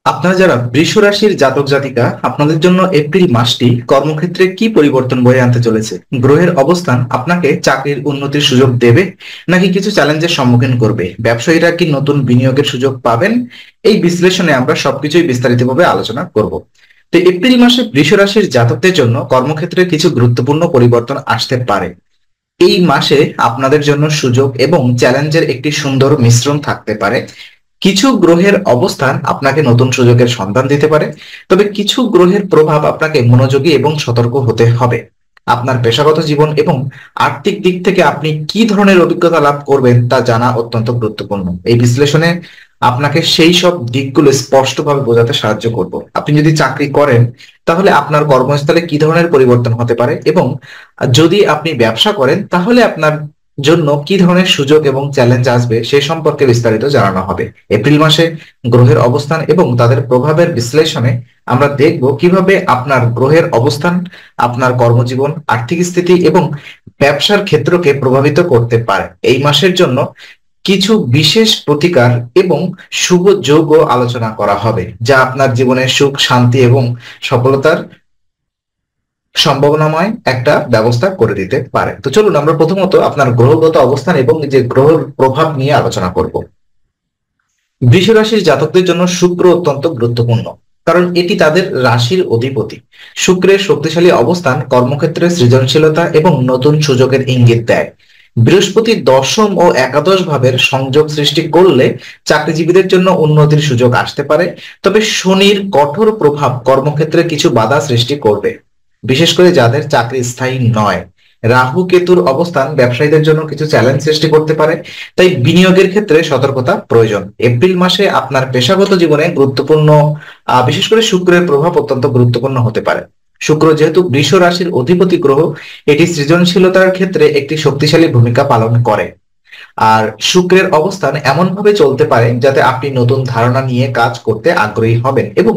আপনারা যারা বৃষ রাশির জাতক জাতিকা, আপনাদের জন্য এপ্রিল মাসটি কর্মক্ষেত্রে কি পরিবর্তন বয়ে আনতে চলেছে? গ্রহের অবস্থান আপনাকে চাকরির উন্নতির সুযোগ দেবে নাকি কিছু চ্যালেঞ্জের সম্মুখীন করবে? ব্যবসায়ীরা কি নতুন বিনিয়োগের সুযোগ পাবেন? এই বিশ্লেষণে আমরা সবকিছুই বিস্তারিতভাবে আলোচনা করব। তো এপ্রিল মাসে বৃষ রাশির জাতকদের জন্য কর্মক্ষেত্রে কিছু গুরুত্বপূর্ণ পরিবর্তন আসতে পারে। এই মাসে আপনাদের জন্য সুযোগ এবং চ্যালেঞ্জের একটি সুন্দর মিশ্রণ থাকতে পারে। কিছু গ্রহের অবস্থান আপনাকে নতুন সুযোগের সন্ধান দিতে পারে, তবে কিছু গ্রহের প্রভাব আপনাকে মনোযোগী এবং সতর্ক হতে হবে। আপনার পেশাগত জীবন এবং আর্থিক দিক থেকে আপনি কি ধরনের অভিজ্ঞতা লাভ করবেন তা জানা অত্যন্ত গুরুত্বপূর্ণ। এই বিশ্লেষণে আপনাকে সেই সব দিকগুলো স্পষ্টভাবে বোঝাতে সাহায্য করব। আপনি যদি চাকরি করেন তাহলে আপনার কর্মস্থলে কি ধরনের পরিবর্তন হতে পারে, এবং যদি আপনি ব্যবসা করেন তাহলে আপনার জন্য কি ধরনের সুযোগ এবং চ্যালেঞ্জ আসবে সে সম্পর্কে বিস্তারিত জানানো হবে। এপ্রিল মাসে গ্রহের অবস্থান এবং তাদের প্রভাবের বিশ্লেষণে আমরা দেখব কিভাবে আপনার গ্রহের অবস্থান আপনার কর্মজীবন, আর্থিক স্থিতি এবং ব্যবসার ক্ষেত্রকে প্রভাবিত করতে পারে। এই মাসের জন্য কিছু বিশেষ প্রতিকার এবং শুভ যোগ আলোচনা করা হবে, যা আপনার জীবনে সুখ, শান্তি এবং সফলতার সম্ভাবনাময় একটা ব্যবস্থা করে দিতে পারে। তো চলুন আমরা প্রথমত আপনার গ্রহগত অবস্থান এবং যে গ্রহের প্রভাব নিয়ে আলোচনা করব। বৃষ রাশির জাতকদের জন্য শুক্র অত্যন্ত গুরুত্বপূর্ণ, কারণ এটি তাদের রাশির অধিপতি। শুক্রের শক্তিশালী অবস্থান কর্মক্ষেত্রে সৃজনশীলতা এবং নতুন সুযোগের ইঙ্গিত দেয়। বৃহস্পতি দশম ও একাদশ ভাবের সংযোগ সৃষ্টি করলে চাকরিজীবীদের জন্য উন্নতির সুযোগ আসতে পারে, তবে শনির কঠোর প্রভাব কর্মক্ষেত্রে কিছু বাধা সৃষ্টি করবে, বিশেষ করে যাদের চাকরি স্থায়ী নয়। রাহু কেতুর অবস্থান ব্যবসায়ীদের জন্য কিছু চ্যালেঞ্জ সৃষ্টি করতে পারে, তাই বিনিয়োগের ক্ষেত্রে সতর্কতা প্রয়োজন। এপ্রিল মাসে আপনার পেশাগত জীবনে গুরুত্বপূর্ণ, বিশেষ করে শুক্রের প্রভাব অত্যন্ত গুরুত্বপূর্ণ হতে পারে। শুক্র যেহেতু বৃষ রাশির অধিপতি গ্রহ, এটি সৃজনশীলতার ক্ষেত্রে একটি শক্তিশালী ভূমিকা পালন করে। আর শুক্রের অবস্থান এমন ভাবে চলতে পারে যাতে আপনি নতুন ধারণা নিয়ে কাজ করতে আগ্রহী হবেন এবং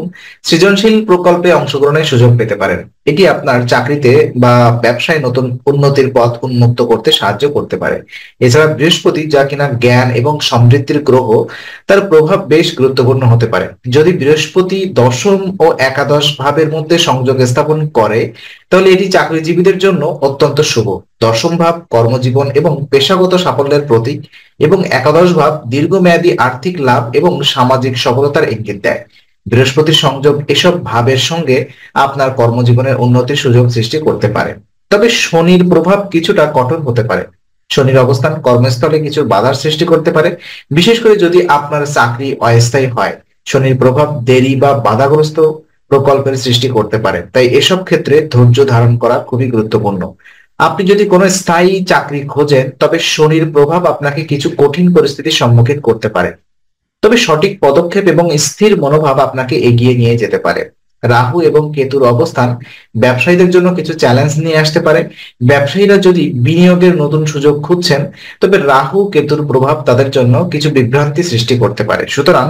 সৃজনশীল প্রকল্পে অংশগ্রহণের সুযোগ পেতে পারেন। এটি আপনার চাকরিতে বা ব্যবসায় নতুন উন্নতির পথ উন্মুক্ত করতে সাহায্য করতে পারে। এছাড়া বৃহস্পতি, যা কিনা জ্ঞান এবং সমৃদ্ধির গ্রহ, তার প্রভাব বেশ গুরুত্বপূর্ণ হতে পারে। যদি বৃহস্পতি দশম ও একাদশ ভাবের মধ্যে সংযোগ স্থাপন করে তাহলে এটি চাকরিজীবীদের জন্য অত্যন্ত শুভ। দশম ভাব কর্মজীবন এবং পেশাগত সাফল্যের প্রতীক, এবং একাদশ ভাব দীর্ঘমেয়াদী আর্থিক লাভ এবং সামাজিক সফলতার ইঙ্গিত দেয়। বৃহস্পতির সংযোগ এসব ভাবের সঙ্গে আপনার কর্মজীবনের উন্নতির সুযোগ সৃষ্টি করতে পারে, তবে শনির প্রভাব কিছুটা কঠোর হতে পারে। শনির অবস্থান কর্মস্থলে কিছু বাধার সৃষ্টি করতে পারে, বিশেষ করে যদি আপনার চাকরি অস্থায়ী হয়। শনির প্রভাব দেরি বা বাধাগ্রস্ত প্রকল্পের সৃষ্টি করতে পারে, তাই এসব ক্ষেত্রে ধৈর্য ধারণ করা খুবই গুরুত্বপূর্ণ। আপনি যদি কোনো স্থায়ী চাকরি খোঁজেন তবে শনির প্রভাব আপনাকে কিছু কঠিন পরিস্থিতির সম্মুখীন করতে পারে, তবে সঠিক পদক্ষেপ এবং স্থির মনোভাব আপনাকে এগিয়ে নিয়ে যেতে পারে। রাহু এবং কেতুর অবস্থান ব্যবসায়ীদের জন্য কিছু চ্যালেঞ্জ নিয়ে আসতে পারে। ব্যবসায়ীরা যদি বিনিয়োগের নতুন সুযোগ খুঁজছেন তবে রাহু কেতুর প্রভাব তাদের জন্য কিছু বিভ্রান্তি সৃষ্টি করতে পারে, সুতরাং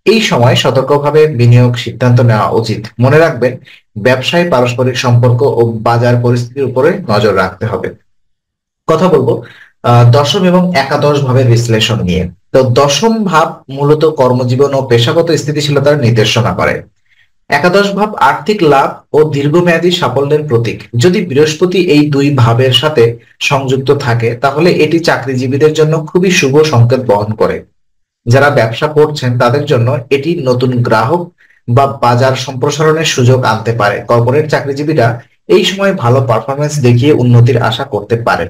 এই সময় সতর্কভাবে বিনিয়োগ সিদ্ধান্ত নেওয়া উচিত। মনে রাখবেন, ব্যবসায় পারস্পরিক সম্পর্ক ও বাজার পরিস্থিতির উপরে নজর রাখতে হবে। কথা বলবো দশম এবং একাদশ ভাবের বিশ্লেষণ নিয়ে। তো দশম ভাব মূলত কর্মজীবন ও পেশাগত স্থিতিশীলতার নির্দেশনা করে। একাদশ ভাব আর্থিক লাভ ও দীর্ঘমেয়াদী সাফল্যের প্রতীক। যদি বৃহস্পতি এই দুই ভাবের সাথে সংযুক্ত থাকে তাহলে এটি চাকরিজীবীদের জন্য খুবই শুভ সংকেত বহন করে। যারা ব্যবসা করছেন তাদের জন্য এটি নতুন গ্রাহক বা বাজার সম্প্রসারণের সুযোগ আনতে পারে। কর্পোরেট চাকরিজীবীরা এই সময় ভালো পারফরমেন্স দেখিয়ে উন্নতির আশা করতে পারেন।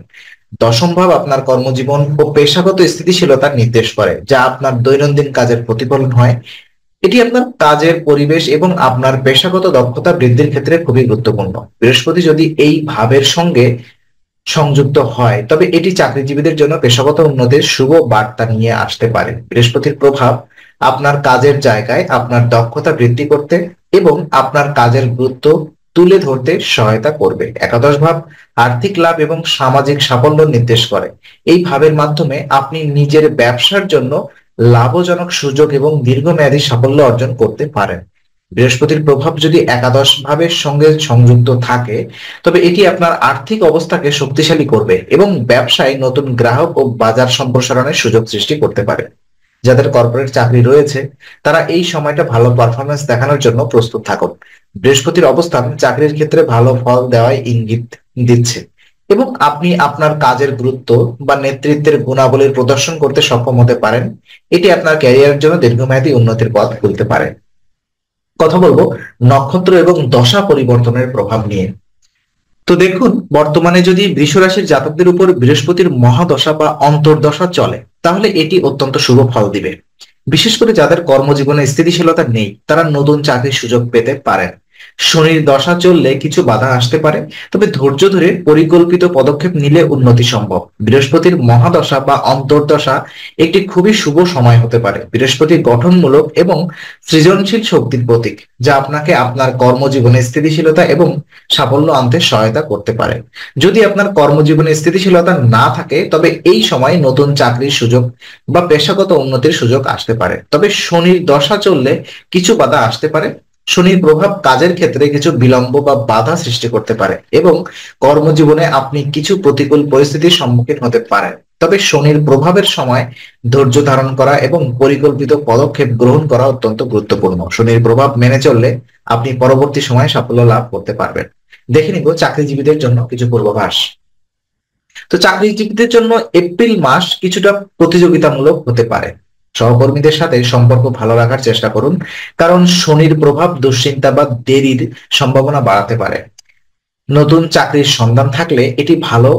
দশম ভাব আপনার কর্মজীবন ও পেশাগত স্থিতিশীলতা নির্দেশ করে, যা আপনার দৈনন্দিন কাজের প্রতিফলন হয়। এটি আপনার কাজের পরিবেশ এবং আপনার পেশাগত দক্ষতা বৃদ্ধির ক্ষেত্রে খুবই গুরুত্বপূর্ণ। বৃহস্পতি যদি এই ভাবের সঙ্গে সংযুক্ত হয় তবে এটি চাকরিজীবীদের জন্য পেশাগত উন্নতির শুভ বার্তা নিয়ে আসতে পারে। বৃহস্পতির প্রভাব আপনার কাজের জায়গায় আপনার দক্ষতা বৃদ্ধি করতে এবং আপনার কাজের গুরুত্ব তুলে ধরতে সহায়তা করবে। একাদশ ভাব আর্থিক লাভ এবং সামাজিক সাফল্য নির্দেশ করে। এই ভাবের মাধ্যমে আপনি নিজের ব্যবসার জন্য লাভজনক সুযোগ এবং দীর্ঘমেয়াদী সাফল্য অর্জন করতে পারেন। বৃহস্পতির প্রভাব যদি একাদশ ভাবের সঙ্গে সংযুক্ত থাকে তবে এটি আপনার আর্থিক অবস্থাকে শক্তিশালী করবে এবং ব্যবসায় নতুন গ্রাহক ও বাজার সম্প্রসারণের সুযোগ সৃষ্টি করতে পারে। যাদের কর্পোরেট চাকরি রয়েছে তারা এই সময়টা ভালো পারফরমেন্স দেখানোর জন্য প্রস্তুত থাকুন। বৃহস্পতির অবস্থান চাকরির ক্ষেত্রে ভালো ফল দেওয়ায় ইঙ্গিত দিচ্ছে এবং আপনি আপনার কাজের গুরুত্ব বা নেতৃত্বের গুণাবলীর প্রদর্শন করতে সক্ষম হতে পারেন। এটি আপনার ক্যারিয়ারের জন্য দীর্ঘমেয়াদী উন্নতির পথ খুলতে পারে। কথা বলবো নক্ষত্র এবং দশা পরিবর্তনের প্রভাব নিয়ে। তো দেখুন, বর্তমানে যদি বৃষ রাশির জাতকদের উপর বৃহস্পতির মহাদশা বা অন্তর্দশা চলে তাহলে এটি অত্যন্ত শুভ ফল দিবে। বিশেষ করে যাদের কর্মজীবনে স্থিতিশীলতা নেই তারা নতুন চাকরির সুযোগ পেতে পারেন। শনির দশা চললে কিছু বাধা আসতে পারে, তবে ধৈর্য ধরে পরিকল্পিত পদক্ষেপ নিলে উন্নতি সম্ভব। বৃহস্পতির মহাদশা বা অন্তর্দশা একটি খুবই শুভ সময় হতে পারে। বৃহস্পতি গঠনমূলক এবং সৃজনশীল শক্তির প্রতীক, যা আপনাকে আপনার কর্মজীবনে স্থিতিশীলতা এবং সাফল্য আনতে সহায়তা করতে পারে। যদি আপনার কর্মজীবনে স্থিতিশীলতা না থাকে তবে এই সময় নতুন চাকরির সুযোগ বা পেশাগত উন্নতির সুযোগ আসতে পারে। তবে শনির দশা চললে কিছু বাধা আসতে পারে। শনির প্রভাব কাজের ক্ষেত্রে কিছু বিলম্ব বা বাধা সৃষ্টি করতে পারে এবং কর্মজীবনে আপনি কিছু প্রতিকূল পরিস্থিতির সম্মুখীন হতে পারেন। তবে শনির প্রভাবের সময় ধৈর্য ধারণ করা এবং পরিকল্পিত পদক্ষেপ গ্রহণ করা অত্যন্ত গুরুত্বপূর্ণ। শনির প্রভাব মেনে চললে আপনি পরবর্তী সময়ে সাফল্য লাভ করতে পারবেন। দেখে নিব চাকরিজীবীদের জন্য কিছু পূর্বাভাস। তো চাকরিজীবীদের জন্য এপ্রিল মাস কিছুটা প্রতিযোগিতামূলক হতে পারে। সহকর্মীদের সাথে সম্পর্ক ভালো রাখার চেষ্টা করুন, কারণ শনির প্রভাব দুশ্চিন্তা বা দেরির সম্ভাবনা বাড়াতে পারে। নতুন চাকরির সন্ধান থাকলে এটি ভালো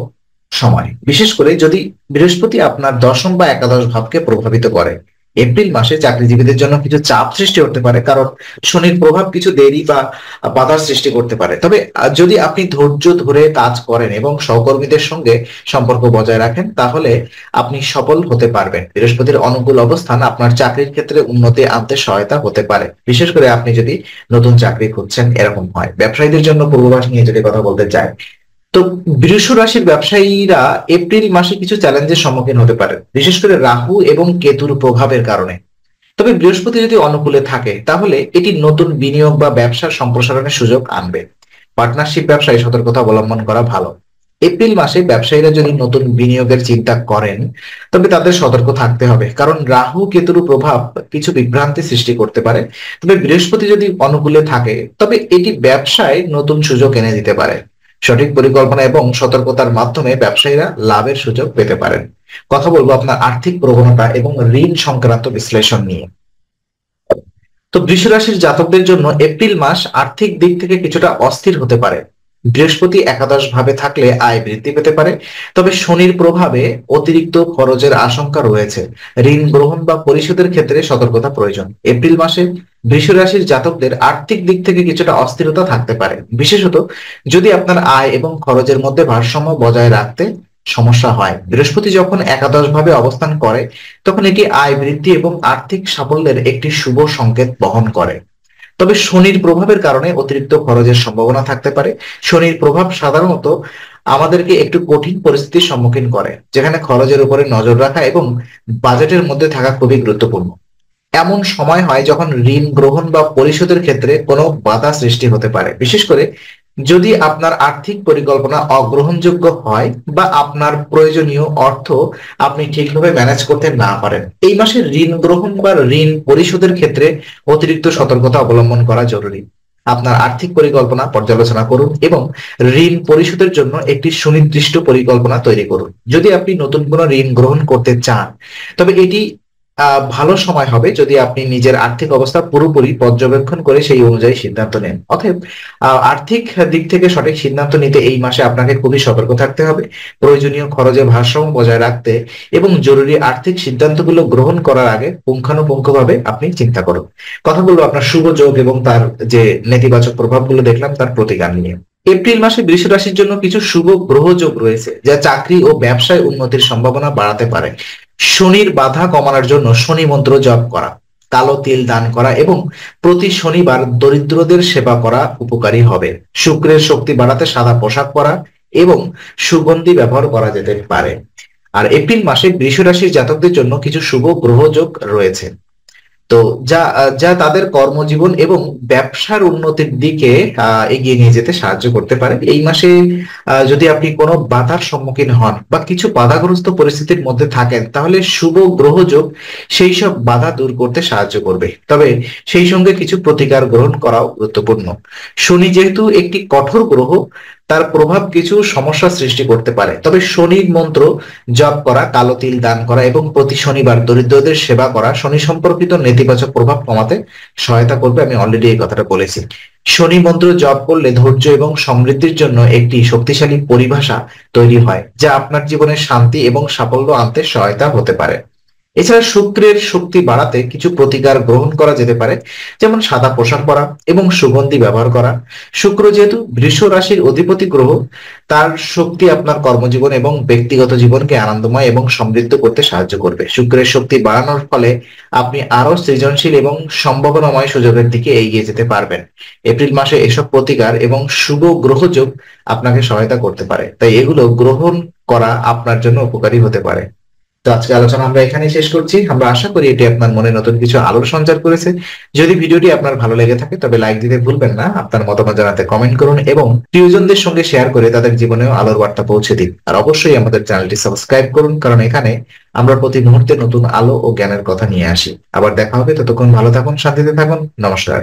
সময়, বিশেষ করে যদি বৃহস্পতি আপনার দশম বা একাদশ ভাবকে প্রভাবিত করে। এপ্রিল মাসে চাকরিজীবীদের জন্য কিছু চাপ সৃষ্টি হতে পারে, কারণ শনির প্রভাব কিছু দেরি বা বাধার সৃষ্টি করতে পারে। তবে যদি আপনি ধৈর্য ধরে কাজ করেন এবং সহকর্মীদের সঙ্গে সম্পর্ক বজায় রাখেন তাহলে আপনি সফল হতে পারবেন। বৃহস্পতির অনুকূল অবস্থান আপনার চাকরির ক্ষেত্রে উন্নতি আনতে সহায়তা হতে পারে, বিশেষ করে আপনি যদি নতুন চাকরি খুঁজছেন এরকম হয়। ব্যবসায়ীদের জন্য পূর্বাভাস নিয়ে যদি কথা বলতে চাই, তো বৃষ রাশির ব্যবসায়ীরা এপ্রিল মাসে কিছু চ্যালেঞ্জের সম্মুখীন হতে পারে, বিশেষ করে রাহু এবং কেতুর প্রভাবের কারণে। তবে বৃহস্পতি যদি অনুকূলে থাকে তাহলে এটি নতুন বিনিয়োগ বা ব্যবসার সম্প্রসারণের সুযোগ আনবে। পার্টনারশিপ ব্যবসায় সতর্কতা অবলম্বন করা ভালো। এপ্রিল মাসে ব্যবসায়ীরা যদি নতুন বিনিয়োগের চিন্তা করেন তবে তাদের সতর্ক থাকতে হবে, কারণ রাহু কেতুর প্রভাব কিছু বিভ্রান্তি সৃষ্টি করতে পারে। তবে বৃহস্পতি যদি অনুকূলে থাকে তবে এটি ব্যবসায় নতুন সুযোগ এনে দিতে পারে। সঠিক পরিকল্পনা এবং সতর্কতার মাধ্যমে ব্যবসায়ীরা লাভের সুযোগ পেতে পারেন। কথা বলবো আপনার আর্থিক প্রবণতা এবং ঋণ সংক্রান্ত বিশ্লেষণ নিয়ে। তো বৃষ রাশির জাতকদের জন্য এপ্রিল মাস আর্থিক দিক থেকে কিছুটা অস্থির হতে পারে। বৃহস্পতি একাদশ ভাবে থাকলে আয় বৃদ্ধি পেতে পারে, তবে শনির প্রভাবে অতিরিক্ত খরচের আশঙ্কা রয়েছে। ঋণ গ্রহণ বা পরিশোধের ক্ষেত্রে সতর্কতা প্রয়োজন। এপ্রিল মাসে বৃষ রাশির জাতকদের আর্থিক দিক থেকে কিছুটা অস্থিরতা থাকতে পারে, বিশেষত যদি আপনার আয় এবং খরচের মধ্যে ভারসাম্য বজায় রাখতে সমস্যা হয়। বৃহস্পতি যখন একাদশ ভাবে অবস্থান করে তখন এটি আয় বৃদ্ধি এবং আর্থিক সাফল্যের একটি শুভ সংকেত বহন করে। তবে শনির প্রভাবের কারণে অতিরিক্ত খরচের সম্ভাবনা থাকতে পারে। শনির প্রভাব সাধারণত আমাদেরকে একটু কঠিন পরিস্থিতির সম্মুখীন করে, যেখানে খরচের উপরে নজর রাখা এবং বাজেটের মধ্যে থাকা খুবই গুরুত্বপূর্ণ। এমন সময় হয় যখন ঋণ গ্রহণ বা পরিশোধের ক্ষেত্রে কোনো বাধা সৃষ্টি হতে পারে, বিশেষ করে যদি আপনার আর্থিক পরিকল্পনা অগ্রহণযোগ্য হয় বা আপনার প্রয়োজনীয় অর্থ আপনি ঠিকভাবে ম্যানেজ করতে না পারেন। এই মাসে ঋণ গ্রহণ বা ঋণ পরিশোধের ক্ষেত্রে অতিরিক্ত সতর্কতা অবলম্বন করা জরুরি। আপনার আর্থিক পরিকল্পনা পর্যালোচনা করুন এবং ঋণ পরিশোধের জন্য একটি সুনির্দিষ্ট পরিকল্পনা তৈরি করুন। যদি আপনি নতুন কোনো ঋণ গ্রহণ করতে চান তবে এটি ভালো সময় হবে যদি আপনি নিজের আর্থিক অবস্থা পুরোপুরি পর্যবেক্ষণ করে সেই অনুযায়ী সিদ্ধান্ত নেন। অতএব আর্থিক দিক থেকে সঠিক সিদ্ধান্ত নিতে এই মাসে আপনাকে খুবই সতর্ক থাকতে হবে। প্রয়োজনীয় খরচে ভারসাম্য বজায় রাখতে এবং জরুরি আর্থিক সিদ্ধান্তগুলো গ্রহণ করার আগে পুঙ্খানুপুঙ্খভাবে আপনি চিন্তা করুন। কথা বলবো আপনার শুভ যোগ এবং তার যে নেতিবাচক প্রভাবগুলো দেখলাম তার প্রতিকার নিয়ে। এপ্রিল মাসে বৃষ রাশির জন্য কিছু শুভ গ্রহ যোগ রয়েছে যা চাকরি ও ব্যবসায় উন্নতির সম্ভাবনা বাড়াতে পারে। শনির বাধা কমানোর জন্য শনি মন্ত্র জপ করা, কালো তিল দান করা এবং প্রতি শনিবার দরিদ্রদের সেবা করা উপকারী হবে। শুক্রের শক্তি বাড়াতে সাদা পোশাক পরা এবং সুগন্ধি ব্যবহার করা যেতে পারে। আর এপ্রিল মাসে বৃষ রাশির জাতকদের জন্য কিছু শুভ গ্রহযোগ রয়েছে। তো যা যা তাদের কর্মজীবন এবং ব্যবসার উন্নতির দিকে এগিয়ে নিয়ে যেতে সাহায্য করতে পারে। এই মাসে যদি আপনি কোনো বাধার সম্মুখীন হন বা কিছু বাধাগ্রস্ত পরিস্থিতির মধ্যে থাকেন, তাহলে শুভ গ্রহযোগ সেই সব বাধা দূর করতে সাহায্য করবে। তবে সেই সঙ্গে কিছু প্রতিকার গ্রহণ করাও গুরুত্বপূর্ণ। শনি যেহেতু একটি কঠোর গ্রহ, তার প্রভাব কিছু সমস্যা সৃষ্টি করতে পারে। তবে শনির মন্ত্র জপ করা, কালো তিল দান করা এবং প্রতি শনিবার দরিদ্রদের সেবা করা শনি সম্পর্কিত নেতিবাচক প্রভাব কমাতে সহায়তা করবে। আমি অলরেডি এই কথাটা বলেছি। শনি মন্ত্র জপ করলে ধৈর্য এবং সমৃদ্ধির জন্য একটি শক্তিশালী পরিভাষা তৈরি হয়, যা আপনার জীবনে শান্তি এবং সাফল্য আনতে সহায়তা হতে পারে। এছাড়া শুক্রের শক্তি বাড়াতে কিছু প্রতিকার গ্রহণ করা যেতে পারে, যেমন সাদা পোশাক পরা এবং সুগন্ধি ব্যবহার করা। শুক্র যেহেতু বৃষ রাশির অধিপতি গ্রহ, তার শক্তি আপনার কর্মজীবন এবং ব্যক্তিগত জীবনকে আনন্দময় এবং সমৃদ্ধ করতে সাহায্য করবে। শুক্রের শক্তি বাড়ানোর ফলে আপনি আরো সৃজনশীল এবং সম্ভাবনাময় সুযোগের দিকে এগিয়ে যেতে পারবেন। এপ্রিল মাসে এসব প্রতিকার এবং শুভ গ্রহযোগ আপনাকে সহায়তা করতে পারে, তাই এগুলো গ্রহণ করা আপনার জন্য উপকারী হতে পারে। তো আজকে আলোচনা আমরা এখানেই শেষ করছি। আমরা আশা করি এটি আপনার মনে নতুন কিছু আলোর সঞ্চার করেছে। যদি ভিডিওটি আপনার ভালো লেগে থাকে তবে লাইক দিতে ভুলবেন না। আপনার মতামত জানাতে কমেন্ট করুন এবং প্রিয়জনদের সঙ্গে শেয়ার করে তাদের জীবনেও আলোর বার্তা পৌঁছে দিন। আর অবশ্যই আমাদের চ্যানেলটি সাবস্ক্রাইব করুন, কারণ এখানে আমরা প্রতি মুহূর্তে নতুন আলো ও জ্ঞানের কথা নিয়ে আসি। আবার দেখা হবে, ততক্ষণ ভালো থাকুন, শান্তিতে থাকুন। নমস্কার।